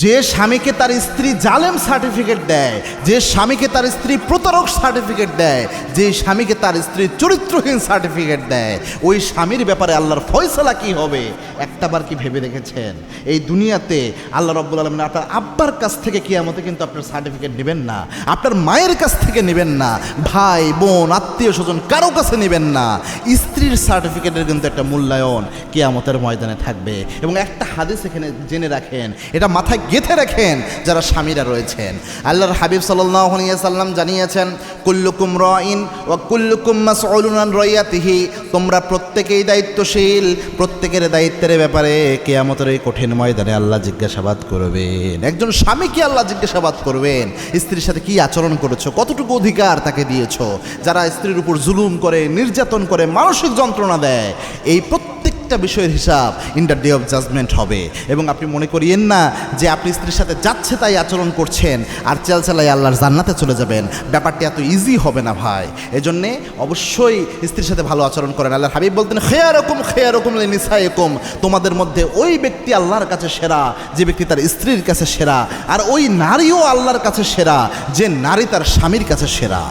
যে স্বামীকে তার স্ত্রী জালেম সার্টিফিকেট দেয়, যে স্বামীকে তার স্ত্রী প্রতারক সার্টিফিকেট দেয়, যে স্বামীকে তার স্ত্রী চরিত্রহীন সার্টিফিকেট দেয়, ওই স্বামীর ব্যাপারে আল্লাহর ফয়সালা কি হবে একটাবার কি ভেবে দেখেছেন? এই দুনিয়াতে আল্লাহ রাব্বুল আলামিন আপনার আব্বার কাছ থেকে কিয়ামতে কিন্তু আপনার সার্টিফিকেট নেবেন না, আপনার মায়ের কাছ থেকে নেবেন না, ভাই বোন আত্মীয় স্বজন কারো কাছে নেবেন না। স্ত্রীর সার্টিফিকেটের কিন্তু একটা মূল্যায়ন কিয়ামতের ময়দানে থাকবে। এবং একটা হাদিস এখানে জেনে রাখেন, এটা মাথায় গেঁথে রাখেন যারা স্বামীরা রয়েছেন। আল্লাহর হাবিব সাল্লাল্লাহু আলাইহি সাল্লাম জানিয়েছেন, কুল্লুকুম রাইন ওয়া কুল্লুকুম মাসউলুন আন রাইয়াতিহি, তোমরা প্রত্যেকেই দায়িত্বশীল, প্রত্যেকের দায়িত্বের ব্যাপারে কিয়ামতের এই কঠিন ময়দানে আল্লাহ জিজ্ঞাসাবাদ করবেন। একজন স্বামীকে আল্লাহ জিজ্ঞাসাবাদ করবেন, স্ত্রীর সাথে কি আচরণ করেছো, কতটুকু অধিকার তাকে দিয়েছো। যারা স্ত্রীর উপর জুলুম করে, নির্যাতন করে, মানসিক যন্ত্রণা দেয়, এই প্রত্যেকটা বিষয়ের হিসাব in the day of judgement হবে। এবং আপনি মনে করিয়েন না যে আপনি স্ত্রীর সাথে যাচ্ছে তাই আচরণ করছেন আর চালাই আল্লাহর জান্নাতে চলে যাবেন। ব্যাপারটি এত ইজি হবে না ভাই। এজন্যে অবশ্যই স্ত্রীর সাথে ভালো আচরণ করেন। আল্লাহর হাবিব বলতেন, খেয়ারকুম লিনিসাইকুম, তোমাদের মধ্যে ওই ব্যক্তি আল্লাহর কাছে সেরা যে ব্যক্তি তার স্ত্রীর কাছে সেরা, আর ওই নারীও আল্লাহর কাছে সেরা যে নারী তার স্বামীর কাছে সেরা।